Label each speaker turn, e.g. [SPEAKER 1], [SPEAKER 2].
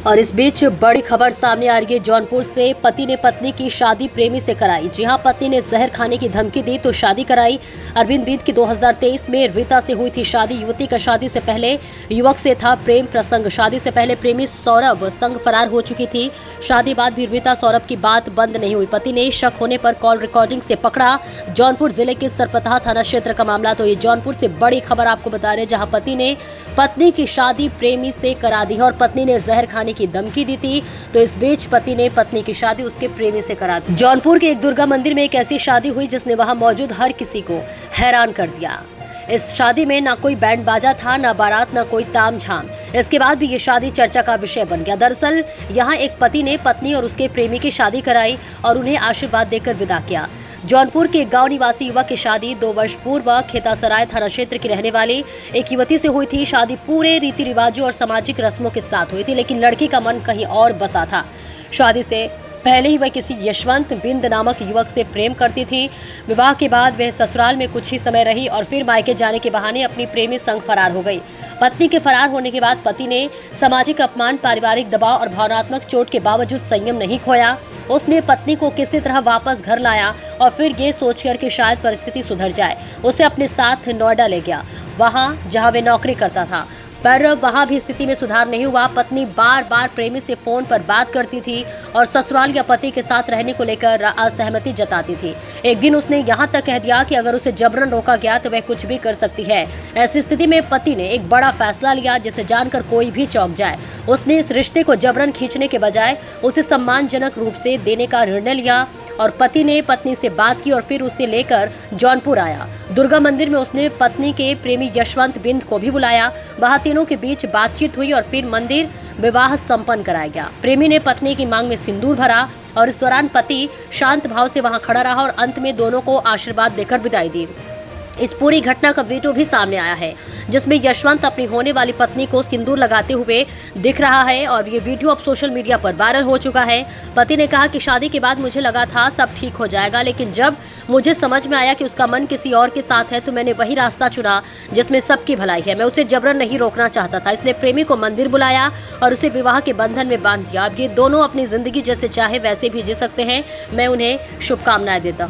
[SPEAKER 1] और इस बीच बड़ी खबर सामने आ रही है जौनपुर से। पति ने पत्नी की शादी प्रेमी से कराई। जी हां, पत्नी ने जहर खाने की धमकी दी तो शादी कराई। अरविंद बीत की 2023 में रीता से हुई थी शादी। युवती का शादी से पहले युवक से था प्रेम प्रसंग। शादी से पहले प्रेमी सौरभ संग फरार हो चुकी थी। शादी बाद भी रीता सौरभ की बात बंद नहीं हुई। पति ने शक होने पर कॉल रिकॉर्डिंग से पकड़ा। जौनपुर जिले के सरपतहा थाना क्षेत्र का मामला। तो ये जौनपुर से बड़ी खबर आपको बता रहे, जहां पति ने पत्नी की शादी प्रेमी से करा दी और पत्नी ने जहर खाने की धमकी दी थी। तो इस बीच पति ने पत्नी की शादी उसके प्रेमी से करा दी। जौनपुर के एक दुर्गा मंदिर में एक ऐसी शादी हुई जिसने वहां मौजूद हर किसी को हैरान कर दिया। इस शादी में ना कोई बैंड बाजा था, ना बारात, ना कोई ताम झाम। इसके बाद भी ये शादी चर्चा का विषय बन गया। दरअसल यहाँ एक पति ने पत्नी और उसके प्रेमी की शादी कराई और उन्हें आशीर्वाद देकर विदा किया। जौनपुर के गांव निवासी युवक की शादी 2 वर्ष पूर्व खेतासराय थाना क्षेत्र की रहने वाली एक युवती से हुई थी। शादी पूरे रीति रिवाजों और सामाजिक रस्मों के साथ हुई थी, लेकिन लड़की का मन कहीं और बसा था। शादी से पहले ही वह किसी यशवंत बिंद नामक युवक से प्रेम करती थी। विवाह के बाद वह ससुराल में कुछ ही समय रही और फिर मायके जाने के बहाने अपनी प्रेमी संग फरार हो गई। पत्नी के फरार होने के बाद पति ने सामाजिक अपमान, पारिवारिक दबाव और भावनात्मक चोट के बावजूद संयम नहीं खोया। उसने पत्नी को किसी तरह वापस घर लाया और फिर ये सोचकर कि शायद परिस्थिति सुधर जाए, उसे अपने साथ नोएडा ले गया, वहां जहां वे नौकरी करता था। पर वहां भी स्थिति में सुधार नहीं हुआ। पत्नी बार बार प्रेमी से फोन पर बात करती थी और ससुराल या पति के साथ रहने को लेकर असहमति जताती थी। एक दिन उसने यहां तक कह दिया कि अगर उसे जबरन रोका गया तो वह कुछ भी कर सकती है। ऐसी स्थिति में पति ने एक बड़ा फैसला लिया जिसे जानकर कोई भी चौंक जाए। उसने इस रिश्ते को जबरन खींचने के बजाय उसे सम्मानजनक रूप से देने का निर्णय लिया और पति ने पत्नी से बात की और फिर उसे लेकर जौनपुर आया। दुर्गा मंदिर में उसने पत्नी के प्रेमी यशवंत बिंद को भी बुलाया। वहां तीनों के बीच बातचीत हुई और फिर मंदिर विवाह संपन्न कराया गया। प्रेमी ने पत्नी की मांग में सिंदूर भरा और इस दौरान पति शांत भाव से वहां खड़ा रहा और अंत में दोनों को आशीर्वाद देकर विदाई दी। इस पूरी घटना का वीडियो भी सामने आया है जिसमें यशवंत अपनी होने वाली पत्नी को सिंदूर लगाते हुए दिख रहा है और ये वीडियो अब सोशल मीडिया पर वायरल हो चुका है। पति ने कहा कि शादी के बाद मुझे लगा था सब ठीक हो जाएगा, लेकिन जब मुझे समझ में आया कि उसका मन किसी और के साथ है तो मैंने वही रास्ता चुना जिसमें सबकी भलाई है। मैं उसे जबरन नहीं रोकना चाहता था, इसलिए प्रेमी को मंदिर बुलाया और उसे विवाह के बंधन में बांध दिया। अब ये दोनों अपनी जिंदगी जैसे चाहे वैसे भी जी सकते हैं। मैं उन्हें शुभकामनाएं देता हूँ।